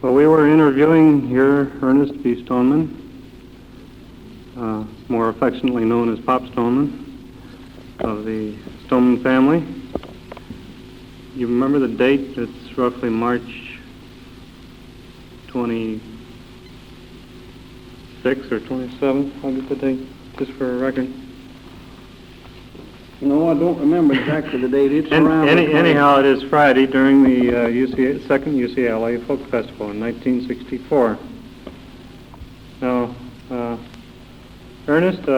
Well, we were interviewing here Ernest B. Stoneman, more affectionately known as Pop Stoneman, of the Stoneman family. You remember the date? It's roughly March 26th or 27th. I'll get the date just for a record. No, I don't remember exactly the date. It's around... Anyhow, it is Friday during the second UCLA Folk Festival in 1964. Now, Ernest,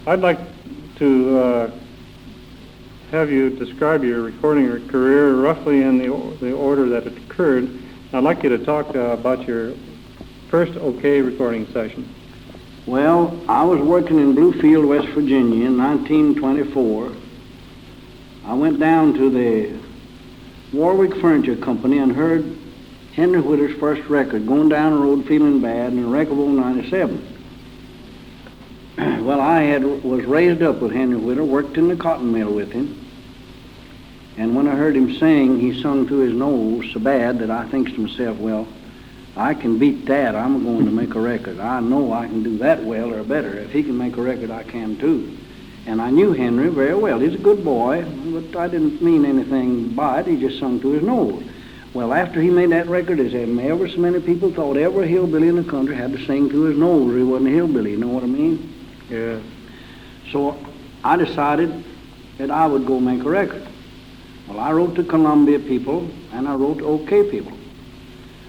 I'd like to have you describe your recording career roughly in the order that it occurred. I'd like you to talk about your first OK recording session. Well, I was working in Bluefield, West Virginia in 1924. I went down to the Warwick Furniture Company and heard Henry Whitter's first record, Going Down the Road Feeling Bad, in Wreckable 97. Well, I was raised up with Henry Whitter, worked in the cotton mill with him, and when I heard him sing, he sung through his nose so bad that I thinks to myself, well, I can beat that. I'm going to make a record. I know I can do that well or better. If he can make a record, I can too. And I knew Henry very well. He's a good boy, but I didn't mean anything by it. He just sung through his nose. Well, after he made that record, as ever so many people thought every hillbilly in the country had to sing through his nose or he wasn't a hillbilly. You know what I mean? Yeah. So I decided that I would go make a record. Well, I wrote to Columbia people and I wrote to OK people.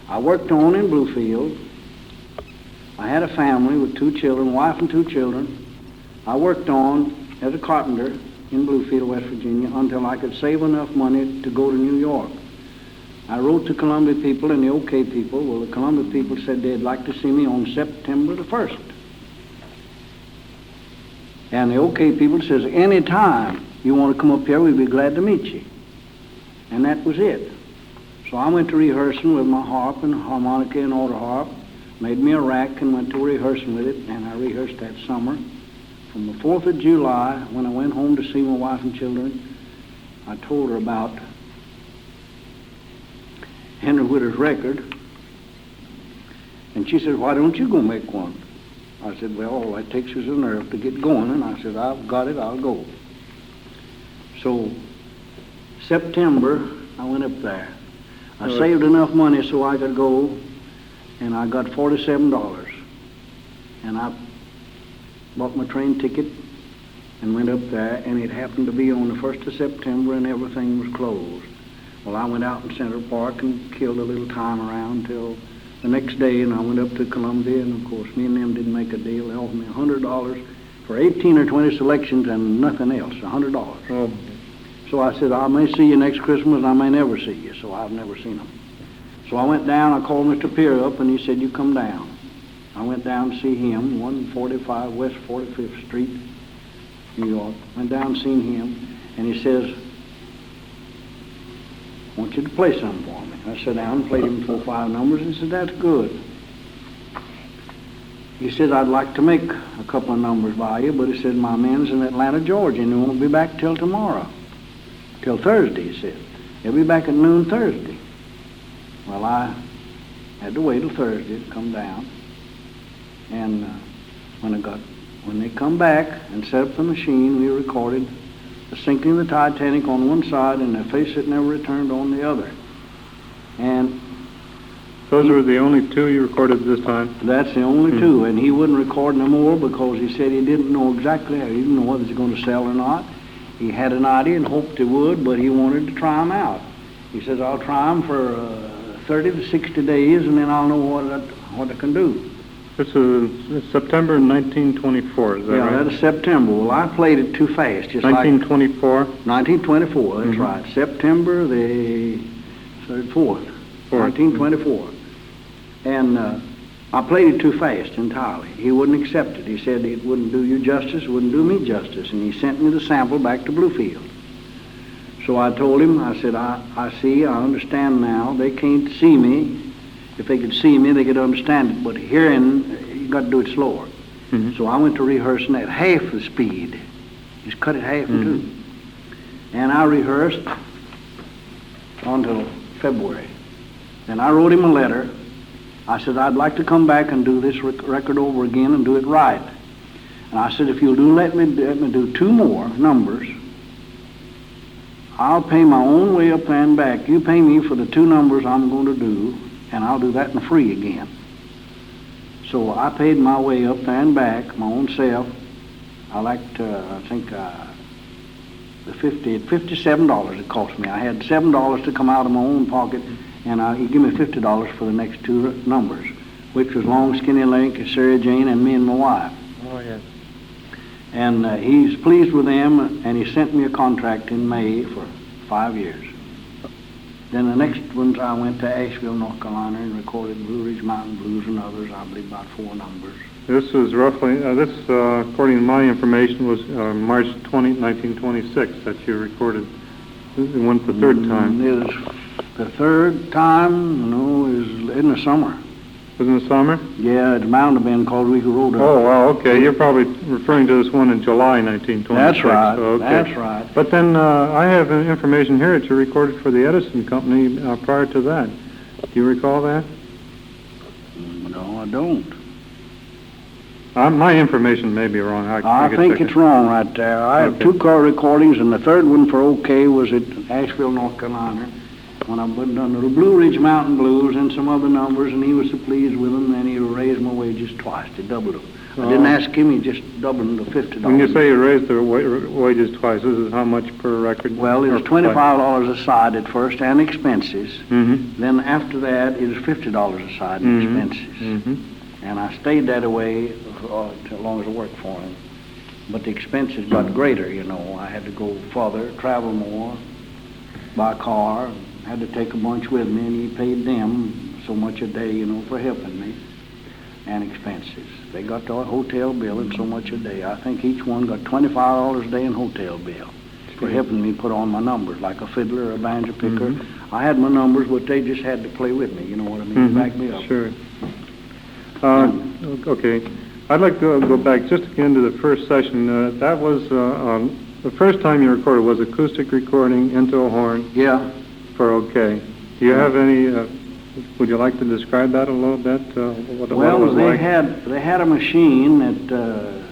I worked on in Bluefield. I had a family with 2 children, wife and 2 children. I worked on as a carpenter in Bluefield, West Virginia, until I could save enough money to go to New York. I wrote to Columbia people and the OK people. Well, the Columbia people said they'd like to see me on September the 1st. And the OK people says, any time you want to come up here, we'd be glad to meet you. And that was it. So I went to rehearsing with my harp and harmonica and altar harp, made me a rack and went to rehearsing with it, and I rehearsed that summer. From the 4th of July, when I went home to see my wife and children, I told her about Henry Whitter's record, and she said, why don't you go make one? I said, well, all it takes is a nerve to get going, and I said, I've got it, I'll go. So September, I went up there. I saved enough money so I could go, and I got $47. And I bought my train ticket and went up there, and it happened to be on the 1st of September, and everything was closed. Well, I went out in Central Park and killed a little time around till the next day, and I went up to Columbia, and of course, me and them didn't make a deal. They offered me $100 for 18 or 20 selections and nothing else, $100. Oh. So I said, I may see you next Christmas, and I may never see you, so I've never seen them. So I went down, I called Mr. Peer up, and he said, you come down. I went down to see him, 145 West 45th Street, New York. Went down and seen him, and he says, I want you to play something for me. I sat down and played him 4 or 5 numbers, and he said, that's good. He said, I'd like to make a couple of numbers by you, but he said, my man's in Atlanta, Georgia, and he won't be back till tomorrow. Till Thursday, he said. He'll be back at noon Thursday. Well, I had to wait till Thursday to come down. And when they come back and set up the machine, we recorded the sinking of the Titanic on one side and the face that never returned on the other. And those were the only 2 you recorded this time? That's the only 2, and he wouldn't record no more because he said he didn't know exactly, he didn't know whether he was going to sell or not. He had an idea and hoped he would, but he wanted to try them out. He says, I'll try them for 30 to 60 days, and then I'll know what I can do. This is September 1924, is that right? Yeah, that is September. Well, I played it too fast. 1924? 1924, that's right. September the 4th, 1924. And I played it too fast entirely. He wouldn't accept it. He said it wouldn't do you justice, it wouldn't do me justice. And he sent me the sample back to Bluefield. So I told him, I said, I see, I understand now. They can't see me. If they could see me, they could understand it. But hearing, you got to do it slower. Mm-hmm. So I went to rehearsing at half the speed. Just cut it half in 2. And I rehearsed until February. And I wrote him a letter I said, I'd like to come back and do this record over again and do it right. And I said, if you'll let me do 2 more numbers, I'll pay my own way up there and back. You pay me for the 2 numbers I'm going to do, and I'll do that in free again. So I paid my way up there and back, my own self. I think the $57 it cost me. I had $7 to come out of my own pocket, and he gave me $50 for the next 2 numbers, which was Long Skinny Link, Sarah Jane, and Me and My Wife. Oh, yes. And he's pleased with them, and he sent me a contract in May for 5 years. Then the next ones I went to Asheville, North Carolina, and recorded Blue Ridge Mountain Blues and others, I believe about 4 numbers. This was roughly, according to my information, was March 20, 1926 that you recorded. This went the 3rd time. The 3rd time, is in the summer. Was in the summer? Yeah, it's bound to have been called Rico Road. Oh, wow, okay. You're probably referring to this one in July 1926. That's right. Okay. That's right. But then I have information here that you recorded for the Edison Company prior to that. Do you recall that? No, I don't. My information may be wrong. I think it's wrong right there. I have 2 car recordings, and the 3rd one for OK was at Asheville, North Carolina, when I done the Blue Ridge Mountain Blues and some other numbers, and he was so pleased with them, and he raised my wages twice. He doubled them. I didn't ask him, he just doubled them to $50. When you say you raised the wages twice, this is how much per record? Well, it was $25 a side at first, and expenses. Mm-hmm. Then after that, it was $50 a side and expenses. Mm-hmm. And I stayed that way as long as I worked for him. But the expenses got greater, I had to go further, travel more, by car. Had to take a bunch with me, and he paid them so much a day, for helping me, and expenses. They got the hotel bill and so much a day. I think each one got $25 a day in hotel bill for helping me put on my numbers, like a fiddler or a banjo picker. Mm-hmm. I had my numbers, but they just had to play with me, you know what I mean, back me up. Sure. Okay. I'd like to go back just again to the first session. That was, the first time you recorded was acoustic recording into a horn. Yeah. For OK. Do you have any, would you like to describe that a little bit? What it was like? They had a machine that,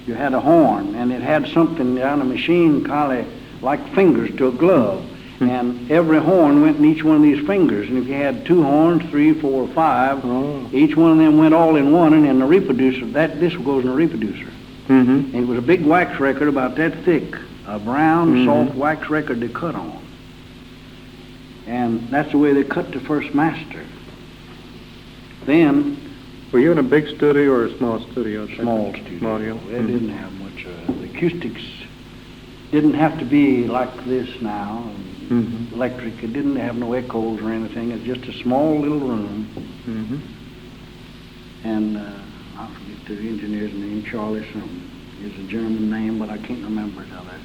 you had a horn, and it had something on the machine kind of like fingers to a glove. And every horn went in each one of these fingers. And if you had 2 horns, 3, 4, 5, each one of them went all in one, and in the reproducer, this goes in the reproducer. Mm-hmm. And it was a big wax record about that thick, a brown, soft wax record to cut on. And that's the way they cut the first master. Then... Were you in a big studio or a small studio? Small studio. They didn't have much. The acoustics didn't have to be like this now. Electric. It didn't have no echoes or anything. It's just a small little room. And I forget the engineer's name. Charlie something. It's a German name, but I can't remember it other.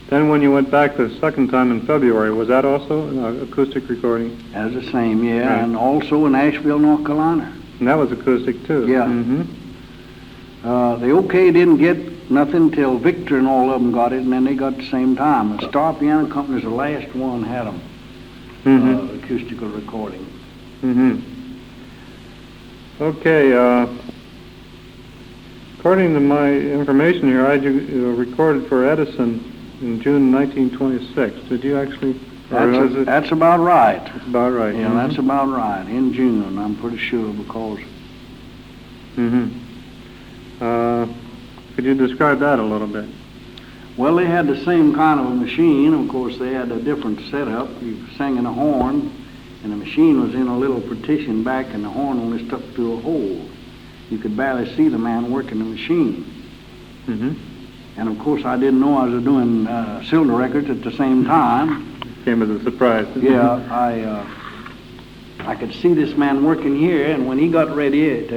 Then when you went back the second time in February, was that also an acoustic recording? That was the same, yeah, right. And also in Asheville, North Carolina. And that was acoustic too? Yeah. The OK didn't get nothing till Victor and all of them got it, and then they got the same time. The Star Piano Company's the last one had them, acoustical recording. Okay, according to my information here, I recorded for Edison in June 1926. Did you actually? That's about right. That's about right. Yeah, that's about right. In June, I'm pretty sure, because... Could you describe that a little bit? Well, they had the same kind of a machine. Of course, they had a different setup. You sang in a horn, and the machine was in a little partition back, and the horn only stuck through a hole. You could barely see the man working the machine. And of course, I didn't know I was doing cylinder records at the same time. Came as a surprise. Yeah, I could see this man working here, and when he got ready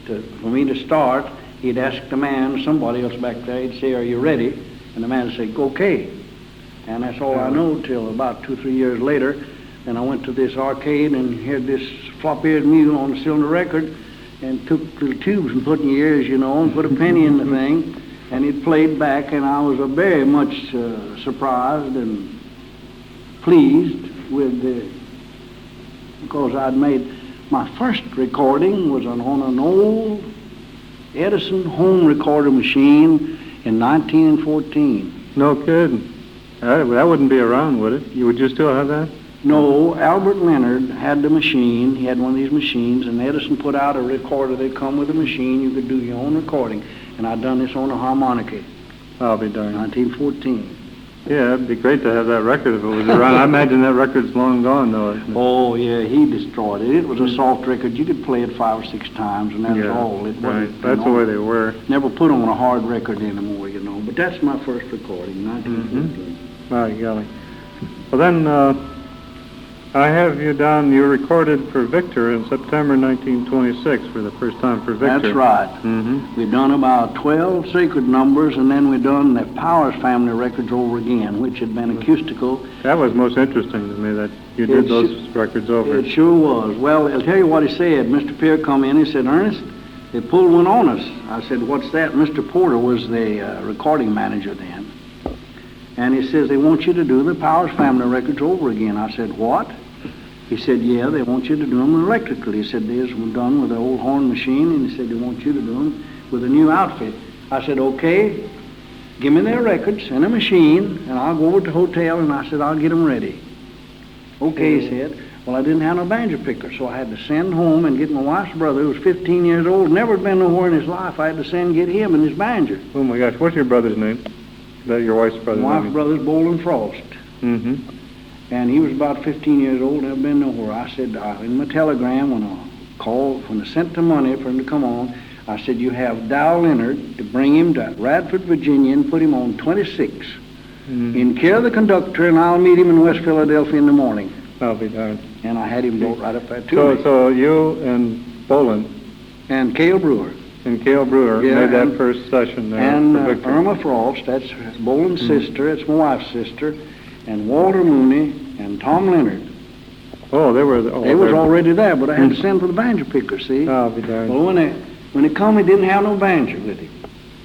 for me to start, he'd ask the man, somebody else back there, he'd say, "Are you ready?" And the man would say, "Okay." And that's all I know till about 2 or 3 years later. Then I went to this arcade and heard this flop-eared mule on the cylinder record, and took little tubes and put in your ears, and put a penny in the thing. And it played back, and I was very much surprised and pleased with because I'd made my first recording was on an old Edison home recorder machine in 1914. No kidding. That wouldn't be around, would it? Would you still have that? No, Albert Leonard had the machine. He had one of these machines, and Edison put out a recorder that come with a machine. You could do your own recording. And I'd done this on a harmonica, I'll be darned. 1914. Yeah, it'd be great to have that record if it was around. I imagine that record's long gone, though, isn't it? Oh, yeah, he destroyed it. It was a soft record. You could play it 5 or 6 times, and that's all. It right. wasn't, That's the way they were. Never put on a hard record anymore, you know. But that's my first recording, 1914. My golly. Well, then, I have you down, you recorded for Victor in September 1926 for the first time for Victor. That's right. Mm-hmm. We done about 12 sacred numbers, and then we done the Powers family records over again, which had been acoustical. That was most interesting to me, that you did those records over. It sure was. Well, I'll tell you what he said. Mr. Peer come in, he said, Ernest, they pulled one on us. I said, what's that? Mr. Porter was the recording manager then. And he says, they want you to do the Powers family records over again. I said, what? He said, yeah, they want you to do them electrically. He said, these were done with the old horn machine, and he said, they want you to do them with a new outfit. I said, okay, give me their records and a machine, and I'll go over to the hotel, and I said, I'll get them ready. Okay, he said. Well, I didn't have no banjo picker, so I had to send home and get my wife's brother, who was 15 years old, never had been nowhere in his life. I had to send and get him and his banjo. Oh, my gosh. What's your brother's name? Is that your wife's brother's name? My wife's brother's Bolin Frost. Mm-hmm. And he was about 15 years old, never been nowhere. I said, in my telegram, when I sent the money for him to come on, I said, you have Dow Leonard to bring him to Radford, Virginia, and put him on 26. Mm-hmm. In care of the conductor, and I'll meet him in West Philadelphia in the morning. I'll be darned. And I had him brought right up there to me. So you and Bolin and Cale Brewer. And Cale Brewer made that first session there. And Irma Frost, that's Bolin's sister, it's my wife's sister, and Walter Mooney and Tom Leonard. Oh, they were. They was already there, but I had to send for the banjo picker. See? I'll be darned. Well, when he come, he didn't have no banjo with him.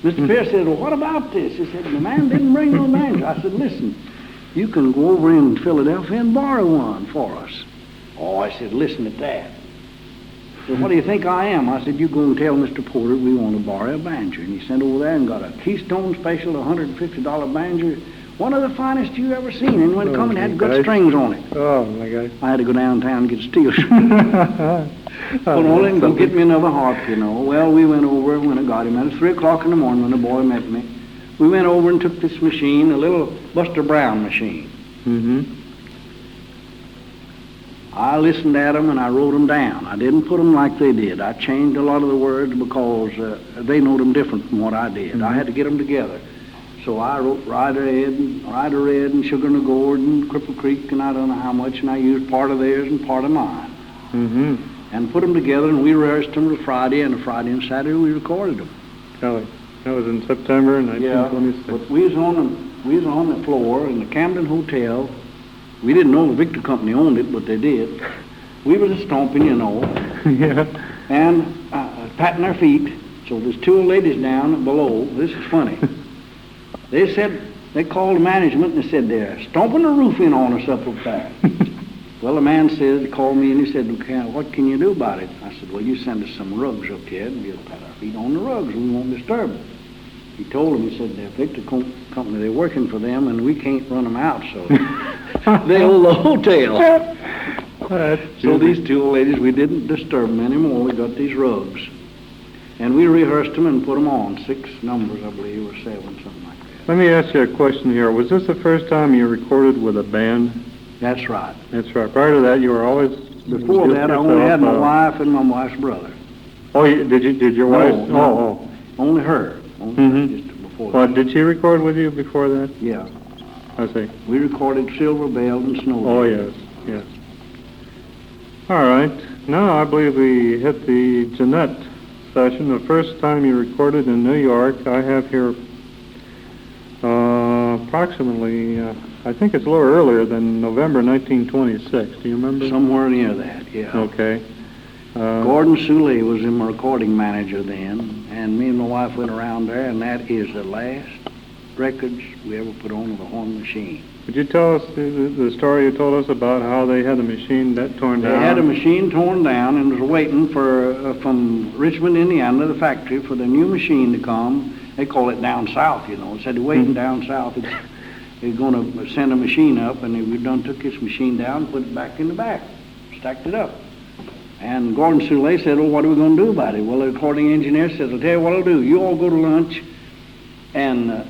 Mr. Pierce said, "Well, what about this?" He said, "The man didn't bring no banjo." I said, "Listen, you can go over in Philadelphia and borrow one for us." Oh, I said, "Listen to that." So what do you think I am? I said, "You go and tell Mr. Porter we want to borrow a banjo." And he sent over there and got a Keystone Special, $150 banjo. One of the finest you ever seen, and when it come, it had good strings on it. Oh, my God. I had to go downtown and get a steel string. Put on it and go get me another harp, you know. Well, we went over when I got him. At 3 o'clock in the morning when the boy met me. We went over and took this machine, a little Buster Brown machine. Mm-hmm. I listened at them and I wrote them down. I didn't put them like they did. I changed a lot of the words because they know them different from what I did. Mm-hmm. I had to get them together. So I wrote Rider Red and Sugar and the Gourd and Cripple Creek and I don't know how much, and I used part of theirs and part of mine. Mm-hmm. And put them together, and we rehearsed them to Friday, and Friday and Saturday we recorded them. Kelly, that was in September 1926. Yeah, but we was on the floor in the Camden Hotel. We didn't know the Victor Company owned it, but they did. We was stomping, you know. Yeah. And patting our feet. So there's 2 old ladies down below. This is funny. They said, they called the management and they said, they're stomping the roof in on us up there. Well, the man said, called me and he said, what can you do about it? I said, well, you send us some rugs up here and we'll pat our feet on the rugs. We won't disturb them. He told them, he said, the Victor Company, they're working for them and we can't run them out, so they own the hotel. So these 2 old ladies, we didn't disturb them anymore. We got these rugs. And we rehearsed them and put them on. 6 numbers, I believe, or 7, something like that. Let me ask you a question here. Was this the first time you recorded with a band? That's right. That's right. Prior to that, you were always... Before that, I only had my wife and my wife's brother. Oh, did your wife? No. Only her. Only just before that. Did she record with you before that? Yeah. I see. We recorded Silver Bells and Snow. Oh, yes. All right. Now I believe we hit the Jeanette session. The first time you recorded in New York, I have here approximately, I think it's a little earlier than November 1926. Do you remember? Somewhere near that, yeah. Okay. Gordon Soule was my recording manager then, and me and my wife went around there, and that is the last records we ever put on with a horn machine. Could you tell us the story you told us about how they had the machine that torn down? They had a machine torn down and was waiting for from Richmond, Indiana, the factory, for the new machine to come. They call it down south, you know. It said they're waiting down south. They're going to send a machine up, and we done took this machine down, put it back in the back, stacked it up. And Gordon Soule said, well, what are we going to do about it? Well, the recording engineer says, I'll tell you what I'll do. You all go to lunch, and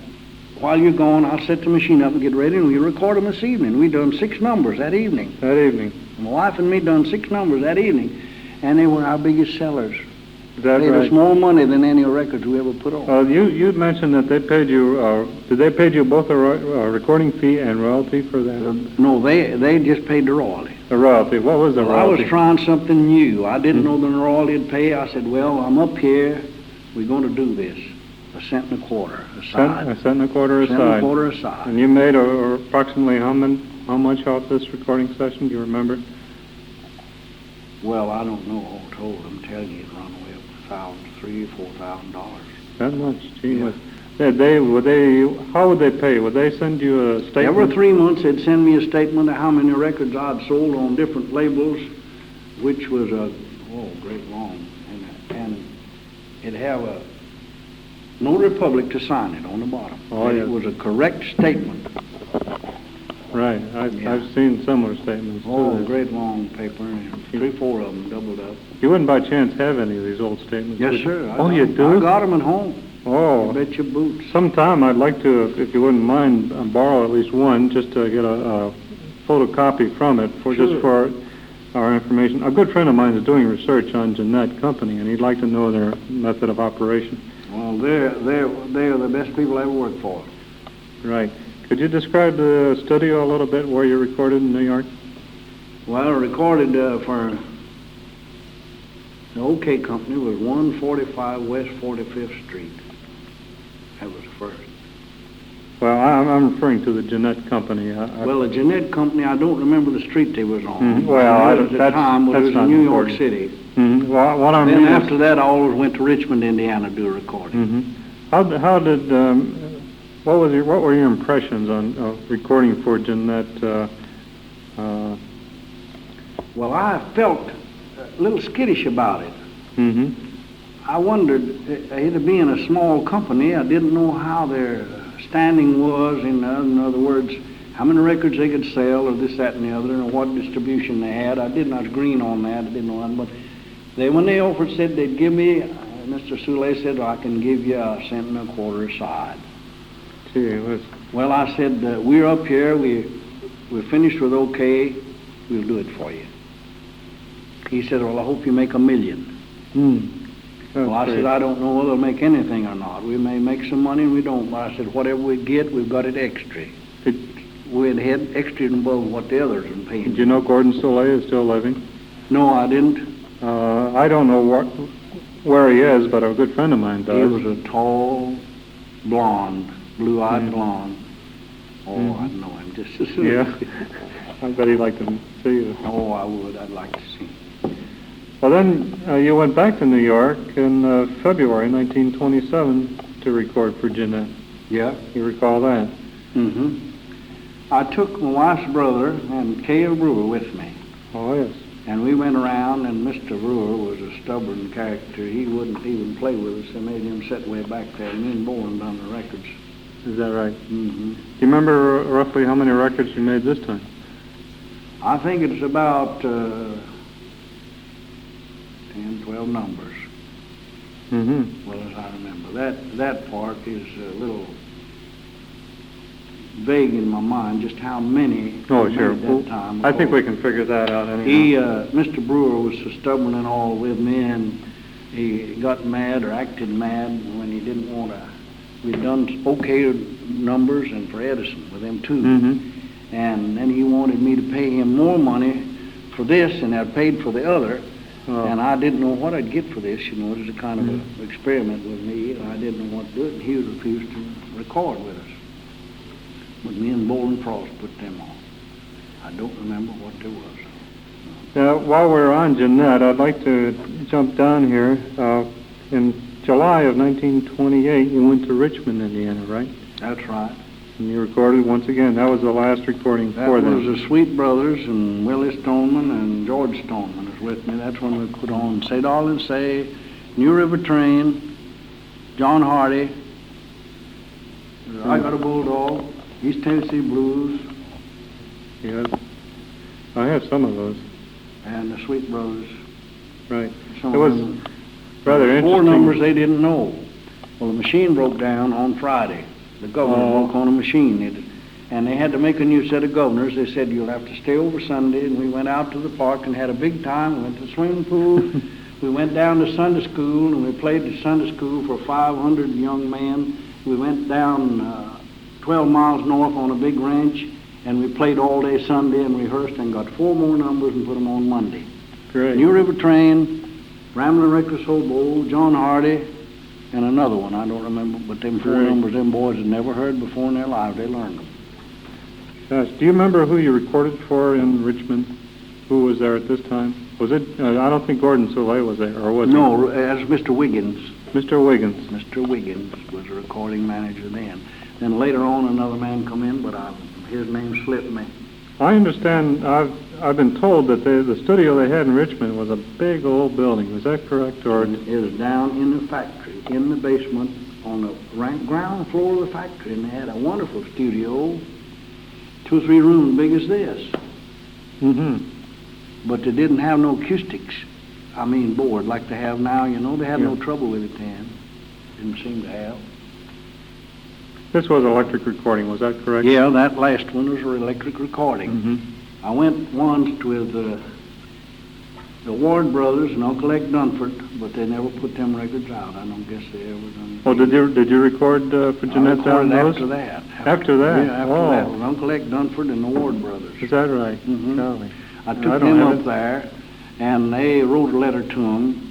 while you're gone, I'll set the machine up and get ready, and we'll record them this evening. We done 6 numbers that evening. That evening? My wife and me done 6 numbers that evening, and they were our biggest sellers. Is that paid right? us more money than any records we ever put on. You mentioned that they paid you, did they pay you both a recording fee and royalty for that? No, they just paid the royalty. The royalty, what was the Well, I royalty? was trying something new. I didn't know the royalty would pay. I said, well, I'm up here. We're going to do this. $1.25 cents aside. $1.25 cents aside. $1.25 aside. And you made approximately how much off this recording session? Do you remember? Well, I don't know all told. I'm telling you, it run away up $3,000 or $4,000. That much? Gee, Yeah. how would they pay? Would they send you a statement? Every 3 months, they'd send me a statement of how many records I'd sold on different labels, which was great long. And it'd have a notary public to sign it on the bottom. Oh, And yes. It was a correct statement. Right. Yeah. I've seen similar statements. Oh, too. great long paper, and 3, 4 of them doubled up. You wouldn't by chance have any of these old statements? Yes, would you? sir. Oh, you do? I got them at home. Oh. I bet your boots. Sometime I'd like to, if you wouldn't mind, borrow at least one just to get a photocopy from it just for our information. A good friend of mine is doing research on Jeanette Company, and he'd like to know their method of operation. Well, they are the best people I ever worked for. Right. Could you describe the studio a little bit where you recorded in New York? Well, I recorded for the OK Company was 145 West 45th Street. That was the first. Well, I'm referring to the Jeanette Company. Well, the Jeanette Company, I don't remember the street they was on. Well, At the time, it was not in New York important. City. Well, what I Then mean after that, I always went to Richmond, Indiana to do a recording. How did what were your impressions on recording for Jeanette? Well, I felt a little skittish about it. I wondered, it being a small company, I didn't know how their standing was. In other words, how many records they could sell, or this, that, and the other, and what distribution they had. I was green on that. I didn't know that. But when they offered, said they'd give me, Mr. Soule said, I can give you $1.25 aside. Gee, Well, I said, we're up here. We're finished with OK. We'll do it for you. He said, well, I hope you make $1 million. Well, I said, I don't know whether they'll make anything or not. We may make some money and we don't. But I said, whatever we get, we've got it extra. We'd had extra above what the others are paying. Did you know Gordon Soule is still living? No, I didn't. I don't know where he is, but a good friend of mine does. He was a tall, blonde, blue-eyed blonde. Oh, I'd know him just as soon. Yeah. I bet he'd like to see you. Oh, I would. I'd like to see him. Well, then you went back to New York in February 1927 to record for Jeanette. Yeah. You recall that? I took my wife's brother and Cale Brewer with me. Oh, yes. And we went around, and Mr. Brewer was a stubborn character. He wouldn't even play with us. They made him sit way back there, and me and Bowen done the records. Is that right? Do you remember roughly how many records you made this time? I think it's about 10, 12 numbers. Well, as I remember. That part is a little vague in my mind, just how many Oh, sure. made that time. I think we can figure that out anyhow. Mr. Brewer was so stubborn and all with me, and he got mad or acted mad when he didn't want to. We'd done OK numbers and for Edison with them too. And then he wanted me to pay him more money for this, and I'd paid for the other. And I didn't know what I'd get for this. You know, it was a kind of an experiment with me, and I didn't know what to do it, and he refused to record with us. But me and Bowling Frost put them on. I don't remember what there was. While we're on Jeanette, I'd like to jump down here. In July of 1928, you went to Richmond, Indiana, right? That's right. And you recorded once again. That was the last recording That for was them. the Sweet Brothers and Willie Stoneman and George Stoneman was with me. That's when we put on Say Darling Say, New River Train, John Hardy, I Got a Bulldog, East Tennessee Blues, Yes. I have some of those. and the Sweet Brothers. Right. Some It of was them- rather Four interesting. numbers they didn't know. Well, the machine broke down on Friday. The governor Oh. broke on a machine. And they had to make a new set of governors. They said, you'll have to stay over Sunday. And we went out to the park and had a big time. We went to the swimming pool. We went down to Sunday school, and we played the Sunday school for 500 young men. We went down 12 miles north on a big ranch, and we played all day Sunday and rehearsed and got 4 more numbers and put them on Monday. Great. New River Train, Ramblin' Reckless Hobo, John Hardy, and another one, I don't remember, but them 4 Great. numbers them boys had never heard before in their lives, they learned them. Gosh, do you remember who you recorded for in Richmond? Who was there at this time? Was it, I don't think Gordon Soleil was there, or was he? No, as Mr. Wiggins. Mr. Wiggins. Mr. Wiggins was a recording manager then. Then later on, another man come in, but his name slipped me. I understand, I've been told that the studio they had in Richmond was a big old building. Was that correct? Or And it was down in the factory, in the basement, on the ground floor of the factory, and they had a wonderful studio, 2 or 3 rooms big as this. Mm-hmm. But they didn't have no acoustics. I mean, board like they have now, you know. They had no Yeah. trouble with it then. Didn't seem to have. This was electric recording, was that correct? Yeah, that last one was an electric recording. Mm-hmm. I went once with the Ward brothers and Uncle Ed Dunford, but they never put them records out. I don't guess they ever done. Oh, did you record for I Jeanette down recorded those? after that. After that? Yeah, after Oh. that with Uncle Ed Dunford and the Ward brothers. Is that right? Mhm. Golly. I I took don't them have up it. there, and they wrote a letter to them.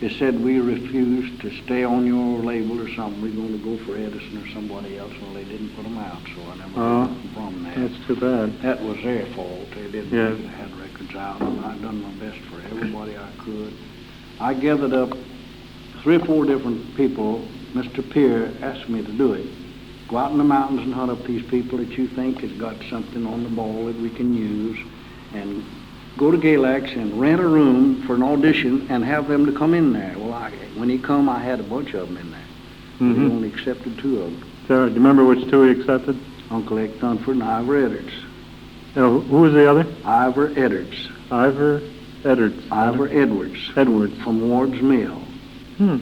They said, we refuse to stay on your label or something. We're going to go for Edison or somebody else. Well, they didn't put them out, so I never Oh. heard nothing from that. That's too bad. That was their fault. They didn't Yes. have records out, and I done my best for everybody I could. I gathered up 3 or 4 different people. Mr. Peer asked me to do it. Go out in the mountains and hunt up these people that you think has got something on the ball that we can use, and go to Galax and rent a room for an audition and have them to come in there. Well, when he come, I had a bunch of them in there. He Mm-hmm. only accepted 2 of them, Do you remember which 2 he accepted? Uncle Ed Dunford and Ivor Edwards. Who was the other? Ivor Edwards. Ivor Edwards. Ivor Edwards. Edwards. From Ward's Mill. Hmm.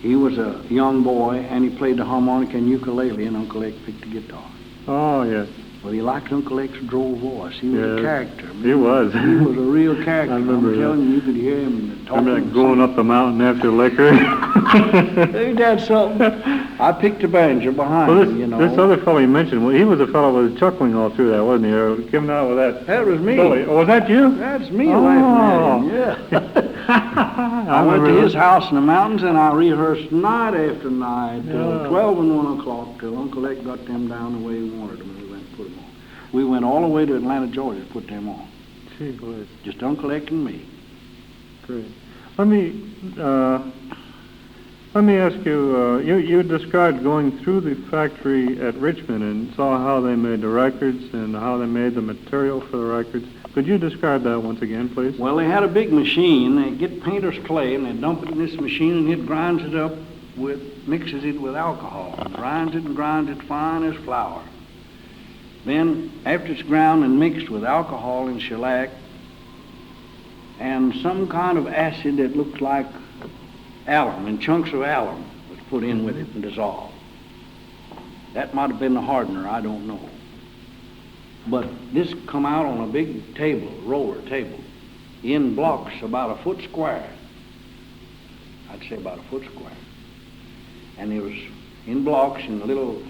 He was a young boy, and he played the harmonica and ukulele, and Uncle Ed picked the guitar. Oh, yes. Well, he liked Uncle Ed's droll voice. He was Yes. a character. He was. He was a real character. I remember I'm telling you could hear him talking. Remember that going up the mountain after liquor? Ain't that something? I picked the banjo behind Well, him, you know. this other fellow you mentioned, well, he was a fellow that was chuckling all through that, wasn't he? Or giving out with that. That was me. Billy. Oh, was that you? That's me Oh. laughing at him, yeah. I went to his house in the mountains, and I rehearsed night after night till Yeah. 12 and 1 o'clock, till Uncle Ed got them down the way he wanted them, and we went and put them on. We went all the way to Atlanta, Georgia to put them on. Gee whiz. Just Uncle Ed and me. Great. Let me ask you, you described going through the factory at Richmond and saw how they made the records and how they made the material for the records. Could you describe that once again, please? Well, they had a big machine. They get painter's clay, and they dump it in this machine, and it grinds it up mixes it with alcohol, and grinds it fine as flour. Then, after it's ground and mixed with alcohol and shellac and some kind of acid that looks like alum, and chunks of alum was put in with it and dissolved. That might have been the hardener, I don't know. But this come out on a big table, roller table, in blocks about a foot square. I'd say about a foot square. And it was in blocks and little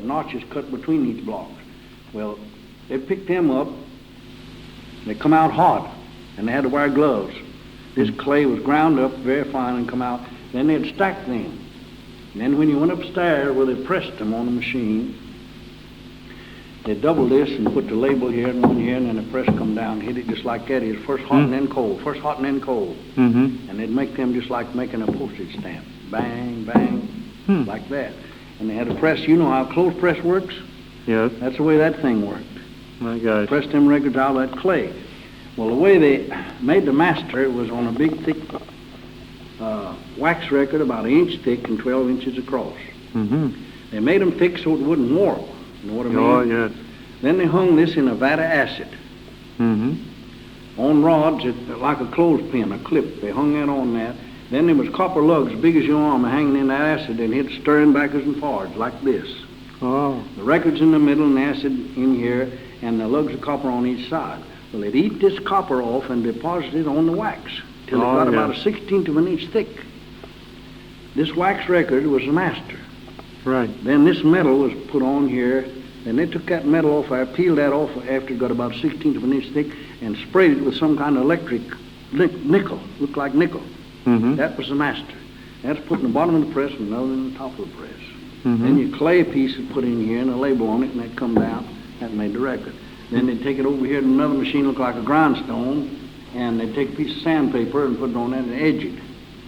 notches cut between each blocks. Well, they picked them up, they come out hot, and they had to wear gloves. This clay was ground up very fine and come out. Then they'd stack them. And then when you went upstairs where they pressed them on the machine, they doubled this and put the label here and one here, and then the press come down, hit it just like that. It was first hot and then cold, first hot and then cold. Mm-hmm. And they'd make them just like making a postage stamp. Bang, bang, like that. And they had a press. You know how a clothes press works? Yes. That's the way that thing worked. My gosh. Pressed them records out of that clay. Well, the way they made the master, it was on a big, thick wax record about 1 inch thick and 12 inches across. Mm-hmm. They made them thick so it wouldn't warp. You know what I mean? Oh, yes. Then they hung this in a vat of acid Mm-hmm. on rods like a clothespin, a clip. They hung that on that. Then there was copper lugs as big as your arm hanging in that acid, and he'd stirring backwards and forwards like this. Oh. The record's in the middle and the acid in here, and the lugs of copper on each side. Well, they'd eat this copper off and deposit it on the wax till it got about a 1/16 of an inch thick. This wax record was the master. Right. Then this metal was put on here, and they took that metal off, I peeled that off after it got about 1/16 of an inch thick, and sprayed it with some kind of electric nickel, looked like nickel. Mm-hmm. That was the master. That's put in the bottom of the press and another in the top of the press. Mm-hmm. Then your clay piece is put in here and a label on it, and that come down. That made the record. Then they'd take it over here to another machine, look like a grindstone, and they'd take a piece of sandpaper and put it on that and edge it.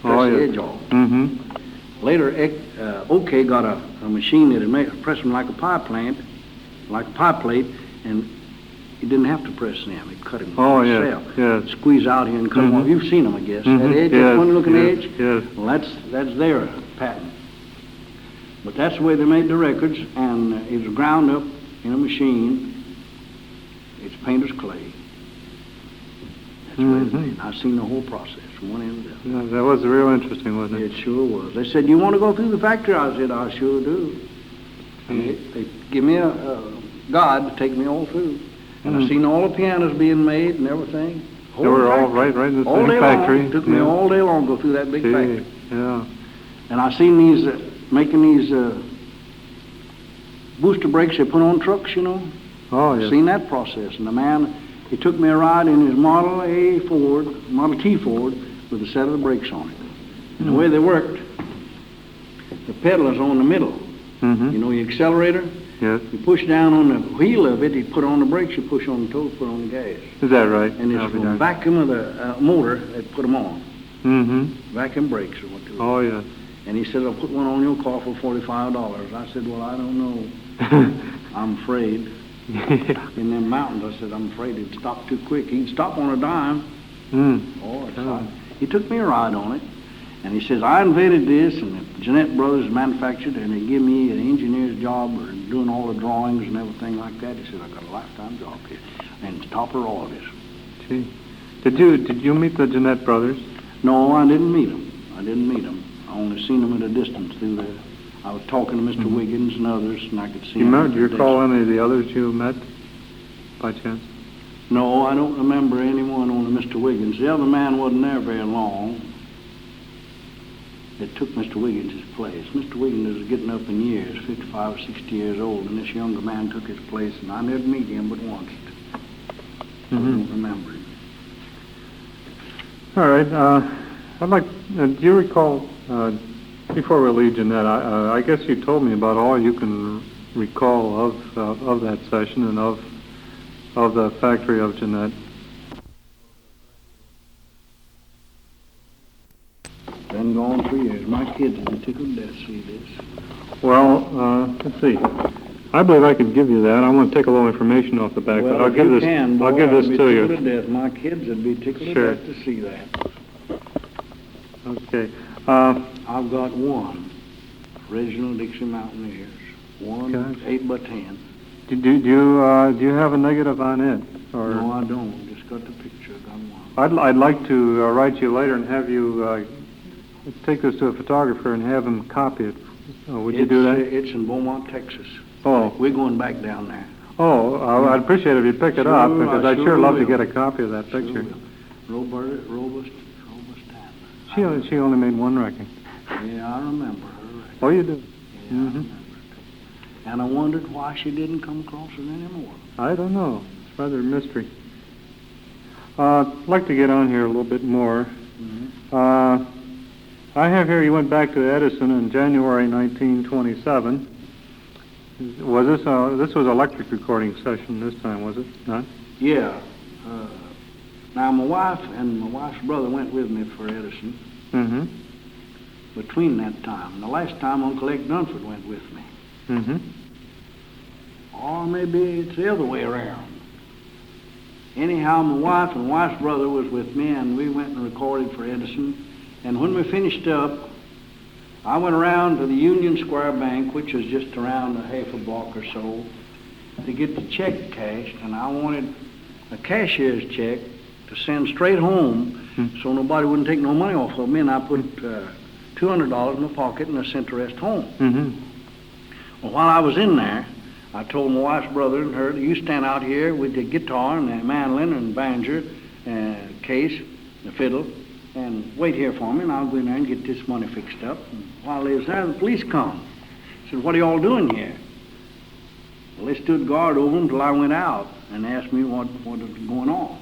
Press the edge off. Mm-hmm. Later, OK got a machine that would press them like a pie plant, like a pie plate, and you didn't have to press them. It cut them yourself. Yeah. Squeeze out here and cut them off. You've seen them, I guess. That edge, that funny-looking edge? Yes. Well, that's their patent. But that's the way they made the records, and it was ground up in a machine. It's painter's clay. That's the way they made it. I've seen the whole process from one end to the other. Yeah, that was real interesting, wasn't it? It sure was. They said, "You want to go through the factory?" I said, "I sure do." And they give me a guide to take me all through. And I seen all the pianos being made and everything. They were all right in the all same day factory. Long. It took me all day long to go through that big factory. Yeah. And I seen these making these booster brakes they put on trucks, you know. Oh, yeah. Seen that process. And the man, he took me a ride in his Model T Ford, with a set of the brakes on it. And the way they worked, the pedal is on the middle. Mm-hmm. You know, the accelerator. Yes. You push down on the wheel of it, you put on the brakes, you push on the toe, put on the gas. Is that right? And it's the vacuum of the motor that put them on. Mm-hmm. Vacuum brakes are what they were. Oh, yes. And he said, "I'll put one on your car for $45. I said, "Well, I don't know. I'm afraid." In them mountains, I said, "I'm afraid it'd stop too quick." He'd stop on a dime. Mm. He took me a ride on it. And he says, "I invented this, and the Jeanette Brothers manufactured it, and they give me an engineer's job or doing all the drawings and everything like that." He said, "I got a lifetime job here, and top of all this." Gee. Did you meet the Jeanette Brothers? No, I didn't meet them. I only seen them at a distance through there. I was talking to Mr. Wiggins and others, and I could see them. Do you recall any of the others you met, by chance? No, I don't remember anyone on Mr. Wiggins. The other man wasn't there very long. That took Mr. Wiggins' place. Mr. Wiggins was getting up in years, 55 or 60 years old, and this younger man took his place, and I never meet him but once. I don't remember him. All right. I'd like. Do you recall? Before we leave, Jeanette, I guess you told me about all you can recall of that session and of the factory of Jeanette. Been gone for years. My kids would be tickled to death to see this. Well, let's see. I believe I could give you that. I want to take a little information off the back, Well, but I'll if give you this. can, boy, I'll give this I'd be to you. tickled to death. My kids would be tickled to Sure. death to see that. Okay. I've got one. Original Dixie Mountaineers. One Gosh. 8x10. Do you have a negative on it? Or No, I don't. Just got the picture. Got one. I'd like to write you later and have you take this to a photographer and have him copy it. Would you do that? It's in Beaumont, Texas. Oh. We're going back down there. Oh, I'd appreciate it if you'd pick it up, because I'd sure love to will. get a copy of that picture. Robust She only made one record. Yeah, I remember her. Oh, you do? Yeah, I remember it. And I wondered why she didn't come across it anymore. I don't know. It's rather a mystery. I'd like to get on here a little bit more. I have here you went back to Edison in January 1927. Was this this was electric recording session this time, was it not? Yeah. Now my wife and my wife's brother went with me for Edison. Mm-hmm. Between that time, and the last time Uncle Ed Dunford went with me. Mm-hmm. Or maybe it's the other way around. Anyhow, my wife and wife's brother was with me, and we went and recorded for Edison. And when we finished up, I went around to the Union Square Bank, which was just around a half a block or so, to get the check cashed, and I wanted a cashier's check to send straight home so nobody wouldn't take no money off of me, and I put $200 in my pocket and I sent the rest home. Well, while I was in there, I told my wife's brother and her, you stand out here with the guitar and the mandolin and banjo and case, the fiddle, and wait here for me, and I'll go in there and get this money fixed up. And while they was there, the police come. I said, what are y'all doing here? Well, they stood guard over them till I went out and asked me what was going on.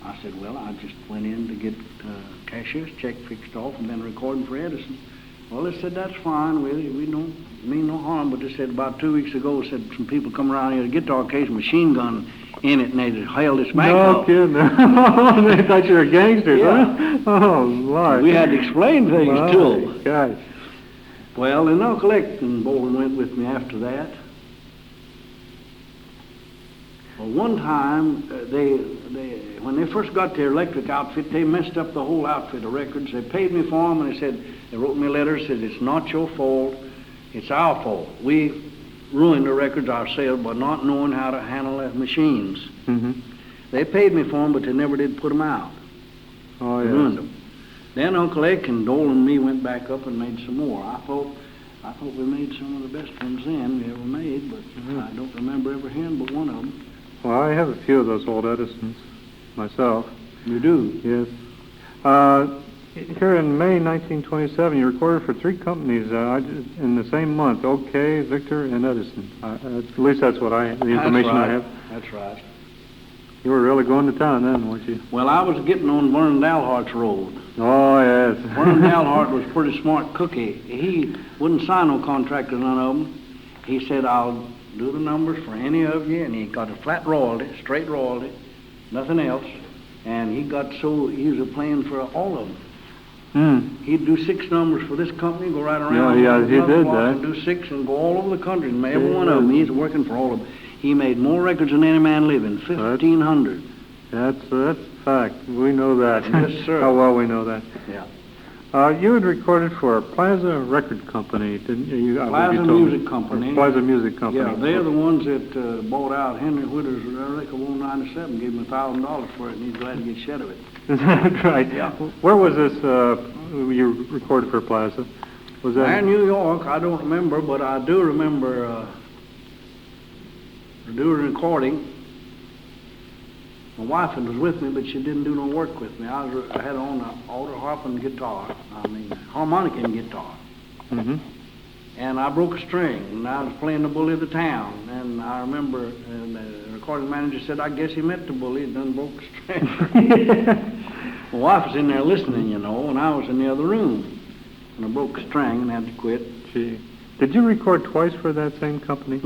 I said, well, I just went in to get cashier's check fixed off and then recording for Edison. Well, they said, that's fine, we don't mean no harm, but they said about 2 weeks ago, said some people come around here with a guitar case, machine gun in it, and they held this bank No off. kidding. They thought you were gangsters, Yeah. huh? Oh, Lord. We had to explain things to them. Gosh. Well, and Uncle Eck and Bolden went with me after that. Well, one time, when they first got their electric outfit, they messed up the whole outfit of records. They paid me for them, and they wrote me a letter, said, it's not your fault, it's our fault. We ruined the records ourselves by not knowing how to handle the machines. They paid me for them, but they never did put them out. Oh, They yeah. ruined them. Then Uncle Eck and Dole and me went back up and made some more. I thought we made some of the best ones then we ever made, but I don't remember ever hearing but one of them. Well, I have a few of those old Edisons myself. You do? Yes. Here in May 1927, you recorded for 3 companies in the same month, OK, Victor, and Edison. At least that's what the information I have. That's right. You were really going to town then, weren't you? Well, I was getting on Vernon Dalhart's road. Oh, yes. Vernon Dalhart was a pretty smart cookie. He wouldn't sign no contract with none of them. He said, I'll do the numbers for any of you, and he got a flat royalty, straight royalty, nothing else. And he was playing for all of them. He'd do 6 numbers for this company, go right around. Yeah, he did that. And do 6 and go all over the country, and every one of them, he's working for all of them. He made more records than any man living, 1,500. That's fact. We know that. Yes, sir. How well we know that. Yeah. You had recorded for Plaza Record Company, didn't you? Plaza Music Company. Plaza Music Company. Yeah, they're the ones that bought out Henry Whitter's record 197, gave him $1,000 for it, and he's glad to get shed of it. That's right. Yeah. Where was this you recorded for Plaza? Was that In New York, I don't remember, but I do remember doing a recording. My wife was with me, but she didn't do no work with me. I had on an alto harp and harmonica and guitar. And I broke a string, and I was playing the bully of the town. And I remember, and the recording manager said, I guess he meant the bully, and done broke a string. My wife was in there listening, and I was in the other room. And I broke a string and had to quit. Gee. Did you record twice for that same company?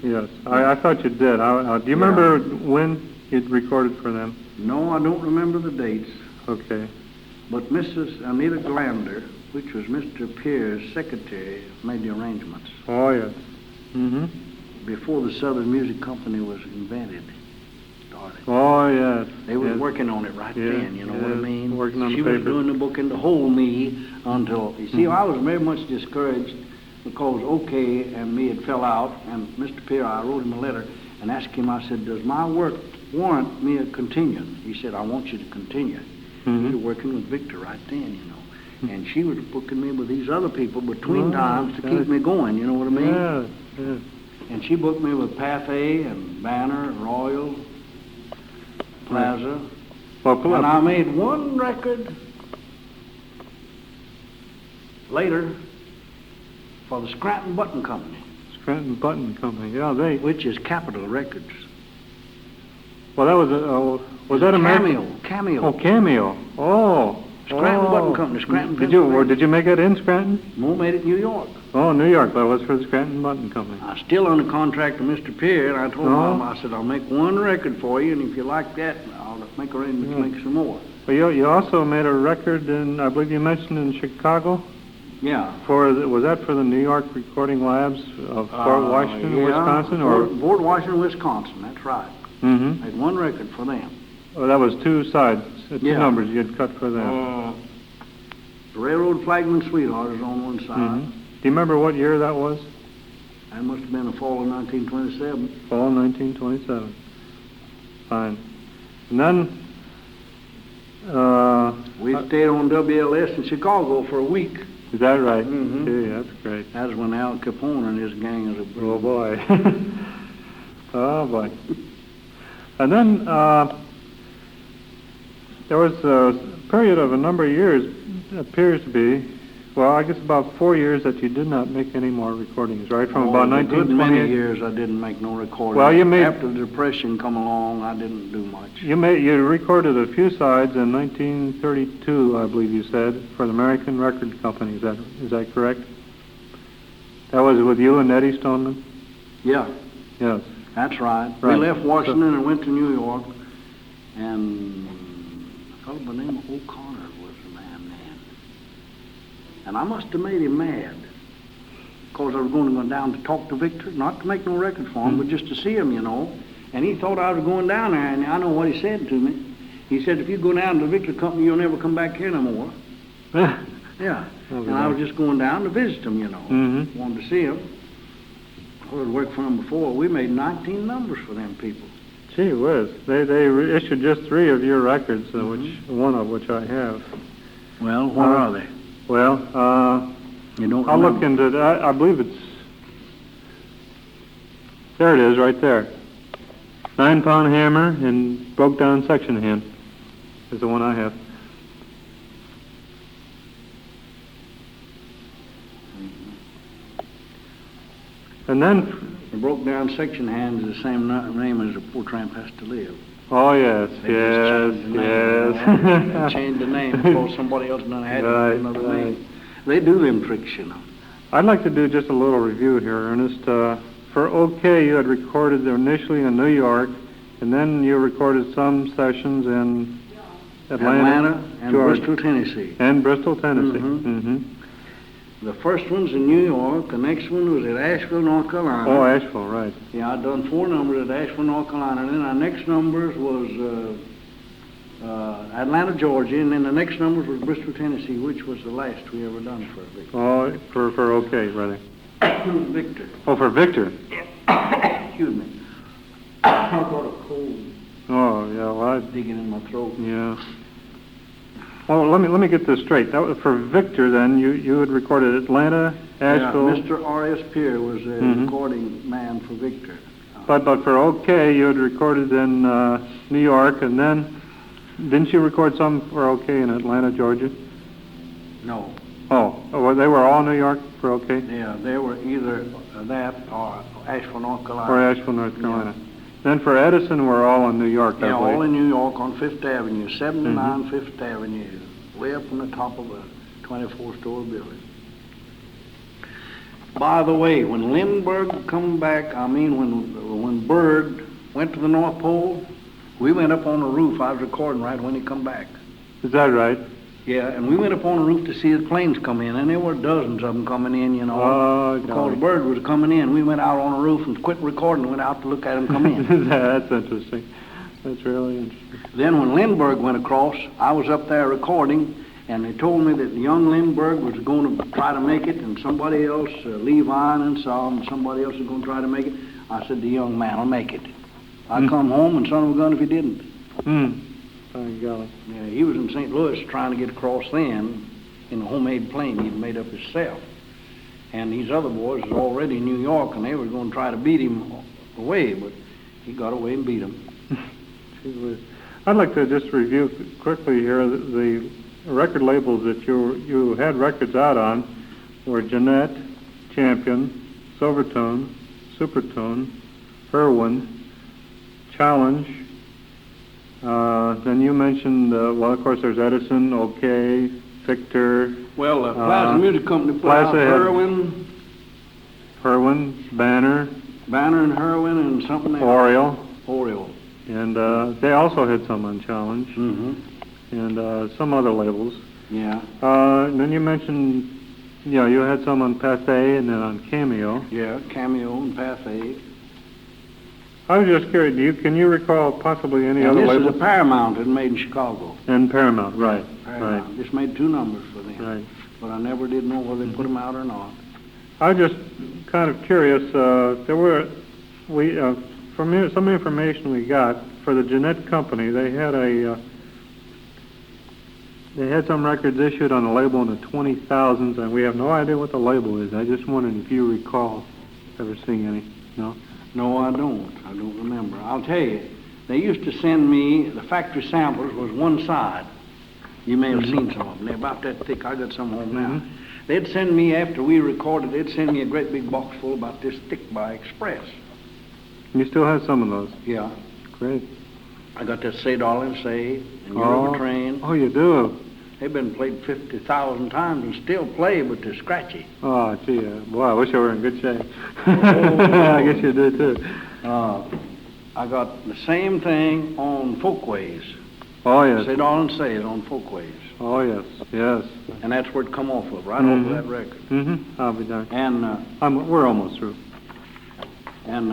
Yes. I thought you did. Do you remember when you'd recorded for them? No, I don't remember the dates. Okay. But Mrs. Anita Glander, which was Mr. Pierre's secretary, made the arrangements. Oh, yes. Before the Southern Music Company was invented. Started. Oh, yes. They were working on it right then, you know what I mean? Working on she the was paper. doing the book to hold me until, you see, I was very much discouraged because OK and me had fell out, and Mr. Pierre, I wrote him a letter and asked him, I said, does my work warrant me a continuing? He said, I want you to continue. He was working with Victor right then, and she was booking me with these other people between times to keep me going, you know what I mean? Yes. And she booked me with Pathé and Banner, Royal, Plaza. Well, And I made one record later for the Scranton Button Company, Scranton Button Company. Yeah, which is Capitol Records. Well, that was was that American? Cameo. Oh, Cameo. Oh. Scranton Button Company, Scranton. Did you make it in Scranton? Mo made it in New York. Oh, New York, but it was for the Scranton Button Company. I was still under contract with Mr. Pierre, and I told Oh. him, I said, I'll make one record for you, and if you like that, I'll make arrangements to make some more. Well, you also made a record in, I believe you mentioned in Chicago? Yeah. Was that for the New York Recording Labs of Fort Washington, yeah, Wisconsin, or? Fort Washington, Wisconsin. That's right. Mm-hmm. Made one record for them. Oh, that was two sides, two Yeah. numbers you had cut for them. The Railroad Flagman Sweetheart is on one side. Mm-hmm. Do you remember what year that was? That must have been the fall of 1927. Fall 1927. Fine. And then We stayed on WLS in Chicago for a week. is that right? Mhm. Gee, that's great. That was when Al Capone and his gang was a Oh boy. Oh boy. And then there was a period of a number of years, appears to be, well, I guess about 4 years that you did not make any more recordings, right? From about a good many 1928. years I didn't make no recording. Well, you made- After the Depression come along, I didn't do much. You recorded a few sides in 1932, I believe you said, for the American Record Company. Is that correct? That was with you and Eddie Stoneman? Yeah, Yes. that's right. Right. We left Washington and went to New York, and a fellow by the name of O'Connor was the man then. And I must have made him mad, because I was going to go down to talk to Victor, not to make no record for him, but just to see him, you know. And he thought I was going down there, and I know what he said to me. He said, if you go down to the Victor Company, you'll never come back here no more. Yeah. And I was just going down to visit him, you know. Mm-hmm. Wanted to see him. I had worked for him before. We made 19 numbers for them people. Gee whiz. They issued just 3 of your records, one of which I have. Well, what are they? Well, You don't I'll look remember? into it. I believe it's... There it is, right there. 9-pound hammer and broke down section hand is the one I have. And then, The broke down section hand is the same name as the Poor Tramp Has to Live. oh yes, They yes, just changed the name, yes. They changed the name before somebody else done had Right, another right. name. They do them tricks, you know. I'd like to do just a little review here, Ernest. For OK, you had recorded initially in New York, and then you recorded some sessions in Atlanta, and Georgia, Bristol, Tennessee. and Bristol, Tennessee. Mhm. Mm-hmm. The first one's in New York. The next one was at Asheville, North Carolina. Oh, Asheville, right. Yeah, I'd done 4 numbers at Asheville, North Carolina. And then our next numbers was Atlanta, Georgia. And then the next numbers was Bristol, Tennessee, which was the last we ever done for Victor. Oh, for OK, rather. Victor. Oh, for Victor. Excuse me. I got a cold Oh, yeah. Well, digging in my throat. yeah. Well, let me get this straight. That was for Victor. Then you had recorded Atlanta, Asheville. Yeah, Mr. R.S. Peer was the Mhm. recording man for Victor. But for OK, you had recorded in New York, and then didn't you record some for OK in Atlanta, Georgia? No. Oh, well, they were all New York for OK, Yeah, they were either that or Asheville, North Carolina. or Asheville, North Carolina. Then for Edison, we're all in New York, I Yeah, believe. all in New York on Fifth Avenue, 79 Fifth Avenue, way up on the top of a 24-story building. By the way, when Lindbergh come back, when Bird went to the North Pole, we went up on the roof. I was recording right when he come back. Is that right? Yeah, and we went up on the roof to see the planes come in, and there were dozens of them coming in, you know. Oh, because golly. Bird was coming in. We went out on the roof and quit recording and went out to look at him come in. That's interesting. That's really interesting. Then when Lindbergh went across, I was up there recording, and they told me that the young Lindbergh was going to try to make it, and somebody else, Levi and some, somebody else was going to try to make it. I said, the young man will make it. I come home and son of a gun if he didn't. By golly. Yeah, he was in St. Louis trying to get across then in a homemade plane he'd made up himself. And these other boys was already in New York, and they were going to try to beat him away, but he got away and beat them. I'd like to just review quickly here the record labels that you had records out on were Jeanette, Champion, Silvertone, Supertone, Irwin, Challenge. Then you mentioned, well, of course, there's Edison, OK, Victor. Well, Plaza Music Company put Plaza out had Irwin, Banner, Banner and Herwin and something else. Oriole. And they also had some on Challenge. Mm-hmm. And some other labels. Yeah. And then you mentioned Yeah, you had some on Pathé and then on Cameo. Yeah, Cameo and Pathé. I was just curious, can you recall possibly any And other this labels? is a Paramount that made in Chicago. And Paramount, right, Paramount. right, Just made 2 numbers for them. right. But I never did know whether they put them out or not. I was just kind of curious, from some information we got, for the Jeanette Company, they had some records issued on a label in the 20,000s, and we have no idea what the label is. I just wondered if you recall ever seeing any, no? No, I don't. I don't remember. I'll tell you, they used to send me, the factory samplers was one side. You may have seen some of them. They're about that thick. I got some home now. They'd send me, after we recorded, they'd send me a great big box full about this thick by express. You still have some of those? Yeah. Great. I got that Say Darling Say, and You're Over Train. Oh, you do? They've been played 50,000 times and still play, but they're scratchy. Oh, gee, boy, I wish I were in good shape. I guess you do, too. I got the same thing on Folkways. Oh, yes. Say Darling Say it on Folkways. Oh, yes, yes. And that's where it come off of, right over that record. Mm-hmm. I'll be darned. And, we're almost through. and,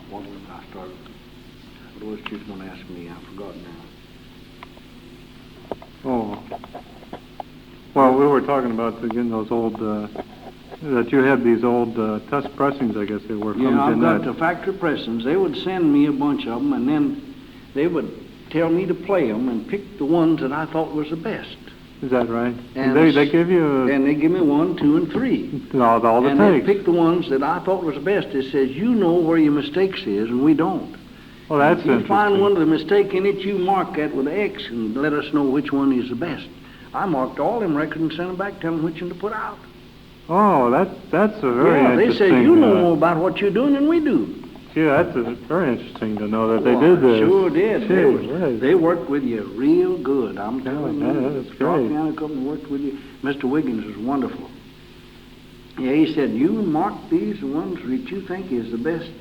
what was I started? What was you going to ask me? I forgot now. Oh. Well, we were talking about, again, those old, that you had these old test pressings, I guess they were, from Yeah, I've got Jeanette. the factory pressings. They would send me a bunch of them, and then they would tell me to play them and pick the ones that I thought was the best. Is that right? And they give you... And they give me 1, 2, and 3. all the and they takes. pick the ones that I thought was the best. It says, you know where your mistakes is, and we don't. Well, that's If you interesting. find one of the mistake in it, you mark that with an X and let us know which one is the best. I marked all them records and sent them back, telling them which one to put out. Oh, that's a very Yeah, they interesting... say, you know more about what you're doing than we do. Yeah, that's very interesting to know that they did this. Sure did. Gee, They worked with you real good. I'm telling you. That's Rock great. Piano Company worked with you. Mr. Wiggins was wonderful. Yeah, he said, you mark these ones that you think is the best.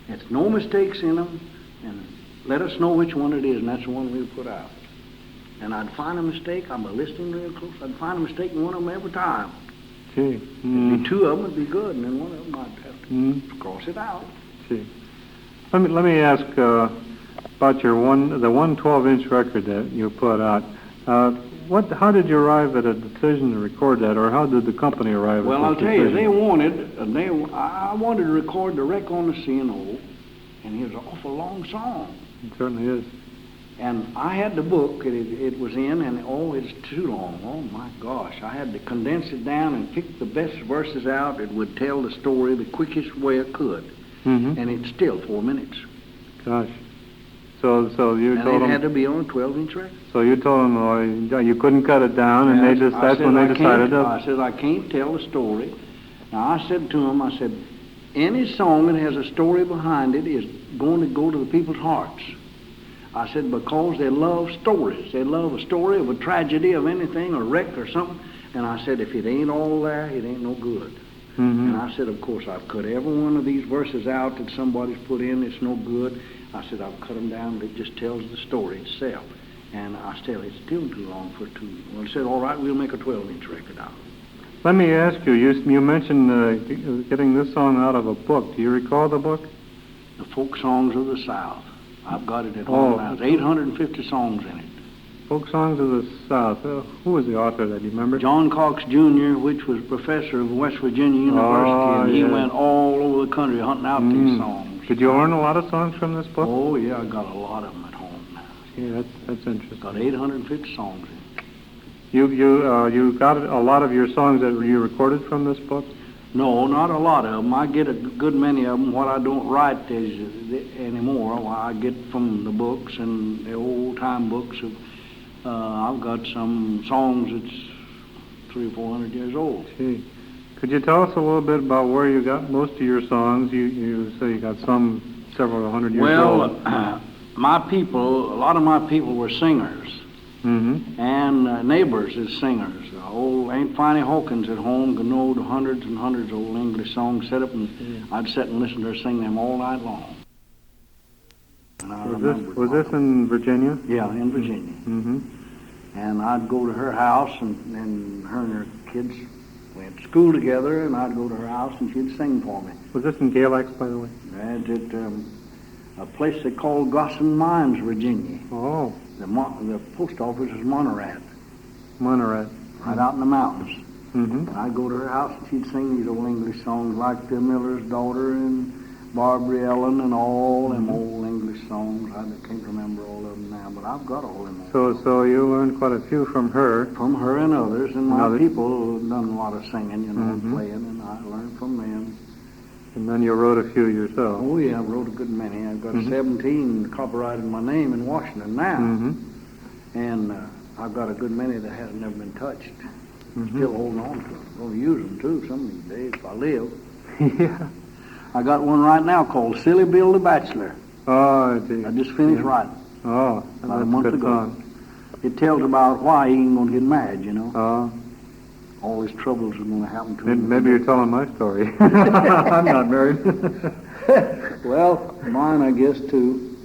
It's no mistakes in them, and let us know which one it is, and that's the one we'll put out. And I'd find a mistake. I'm listening real close. I'd find a mistake in one of them every time. Gee. It'd be 2 of them would be good, and then one of them I'd have to cross it out. Gee. Let me ask about the 112-inch record that you put out. How did you arrive at a decision to record that, or how did the company arrive Well, at I'll that tell you, decision? I wanted to record the Wreck on the C&O, and it was an awful long song. It certainly is. And I had the book it was in, and it's too long. Oh my gosh! I had to condense it down and pick the best verses out. It would tell the story the quickest way it could, and it's still 4 minutes. Gosh. So you and told it them. had to be on a 12-inch record. So you told them you couldn't cut it down, and that's when they decided to. I said I can't tell the story. Now I said to them, I said, any song that has a story behind it is going to go to the people's hearts. I said, because they love stories. They love a story of a tragedy of anything, a wreck or something. And I said, if it ain't all there, it ain't no good. And I said, of course, I've cut every one of these verses out that somebody's put in. It's no good. I said, I've cut them down. It just tells the story itself. And it's still too long for two. Well, I said, all right, we'll make a 12-inch record out. Let me ask you, you mentioned getting this song out of a book. Do you recall the book? The Folk Songs of the South. I've got it at home now. There's 850 songs in it. Folk Songs of the South. Who was the author of that? Do you remember? John Cox Jr., which was professor of West Virginia University, and he went all over the country hunting out these songs. Did you learn a lot of songs from this book? Oh, yeah, I got a lot of them at home now. Yeah, that's interesting. Got 850 songs in it. You got a lot of your songs that you recorded from this book? No, not a lot of them. I get a good many of them. What I don't write anymore, I get from the books and the old-time books. I've got some songs that's 300 or 400 years old. Gee. Could you tell us a little bit about where you got most of your songs? You say you got some several hundred years old. Well, a lot of my people were singers. And neighbors is singers. Old Aunt Fanny Hawkins at home could know the hundreds and hundreds of old English songs set up, and I'd sit and listen to her sing them all night long. And Was this in Virginia? Yeah, in Virginia. And I'd go to her house, and her and her kids went to school together, and I'd go to her house, and she'd sing for me. Was this in Galax, by the way? And at a place they called Gossan Mines, Virginia. Oh, The post office is Monarat, Monarat. right out in the mountains. Mm-hmm. And I'd go to her house, and she'd sing these old English songs like The Miller's Daughter and Barbary Ellen and all them old English songs. I can't remember all of them now, but I've got all them. So you learned quite a few from her. From her and others, and my Others. people have done a lot of singing, and Mhm. playing, and I learned from them. And then you wrote a few yourself. Oh yeah, I wrote a good many. I've got Mhm. 17 copyrighted my name in Washington now, Mm-hmm. and I've got a good many that hasn't never been touched. Mm-hmm. Still holding on to them. Going to use them too some of these days if I live. Yeah. I got one right now called Silly Bill the Bachelor. Oh, gee. I just finished writing Oh, about a that's month good ago. song. It tells about why he ain't going to get married, you know. Oh, All his troubles are going to happen to him. maybe you're telling my story. I'm not married. Well, mine, I guess, too.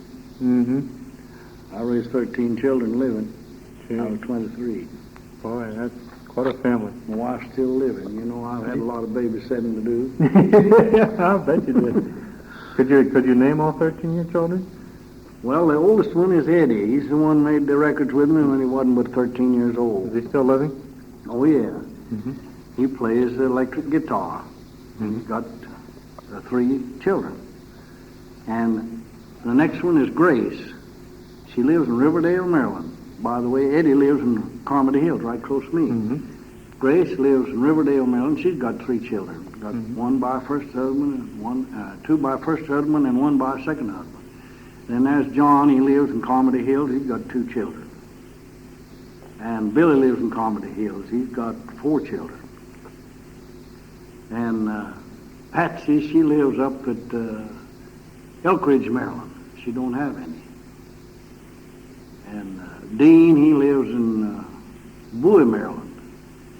Mm-hmm. I raised 13 children living. Gee, I was 23. boy, that's quite a family. My wife's still living. You know, I've had a lot of babysitting to do. I bet you did. Could you name all 13 of your children? Well, the oldest one is Eddie. He's the one who made the records with me when he wasn't but 13 years old. Is he still living? Oh, yeah. Mm-hmm. He plays the electric guitar. And he's got 3 children. And the next one is Grace. She lives in Riverdale, Maryland. By the way, Eddie lives in Carmody Hills, right close to me. Mm-hmm. Grace lives in Riverdale, Maryland. She's got 3 children. Got Mhm. one by first husband, and 2 by first husband, and 1 by second husband. Then there's John. He lives in Carmody Hills. He's got 2 children. And Billy lives in Carmody Hills. He's got 4 children. And Patsy, she lives up at Elk Ridge, Maryland. She don't have any. And Dean, he lives in Bowie, Maryland.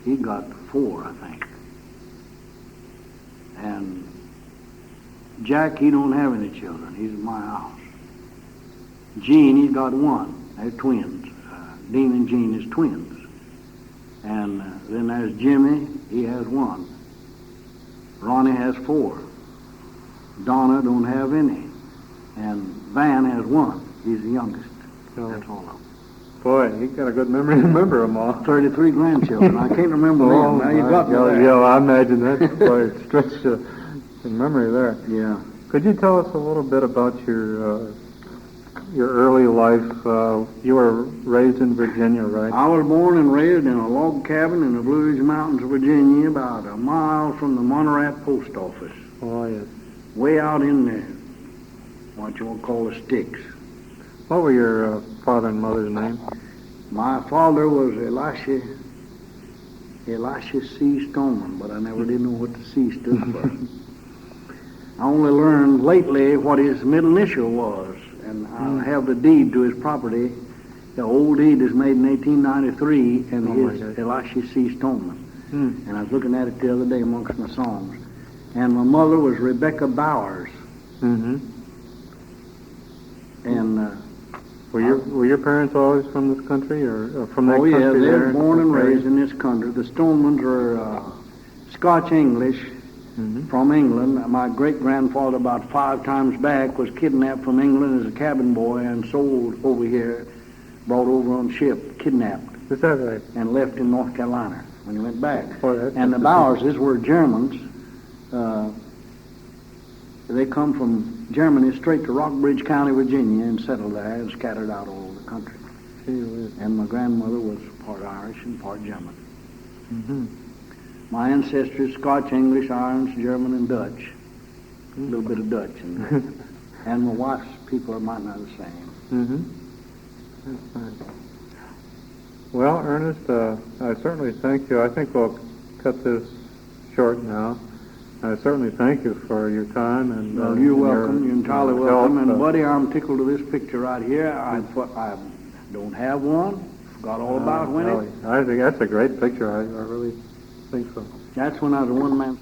He got 4, I think. And Jack, he don't have any children. He's at my house. Gene, he's got 1. They're twins. Dean and Gene is twins. And then there's Jimmy. He has 1. Ronnie has 4. Donna don't have any. And Van has 1. He's the youngest. Oh. That's all of them. Boy, you got a good memory to remember them all. 33 grandchildren. I can't remember them. Now you got me there. Yeah, I imagine that's quite a stretch in memory there. Yeah. Could you tell us a little bit about your early life? You were raised in Virginia, right? I was born and raised in a log cabin in the Blue Ridge Mountains of Virginia, about a mile from the Monarat post office. Oh, yes. Way out in the, what you want to call the sticks. What were your father and mother's name? My father was Elisha C. Stoneman, but I never did know what the C stood for. I only learned lately what his middle initial was, and I have the deed to his property. The old deed is made in 1893, and Oh, my his God. Elisha C. Stoneman. Hmm. And I was looking at it the other day amongst my songs. And my mother was Rebecca Bowers. Mm-hmm. And Were your parents always from this country, or from that oh country? yeah, they there were in born and Australia? raised in this country. The Stonemans were Scotch English Mhm. from England. My great grandfather, about 5 times back, was kidnapped from England as a cabin boy and sold over here, brought over on ship, kidnapped, Is that right? and left in North Carolina when he went back. Boy, that's And the interesting. Bowerses were Germans. They come from Germany straight to Rockbridge County, Virginia, and settled there and scattered out all over the country. Gee whiz. And my grandmother was part Irish and part German. Mhm. My ancestors, Scotch, English, Irons, German, and Dutch. A little bit of Dutch in there. And my wife's people are might not the same. Mm-hmm. That's fine. Well, Ernest, I certainly thank you. I think we'll cut this short now. I certainly thank you for your time and. Well, you're and welcome. You're entirely help, welcome. And buddy, I'm tickled to this picture right here. I don't have one. Forgot all about when I think that's a great picture. I really think so. That's when I was a one-man.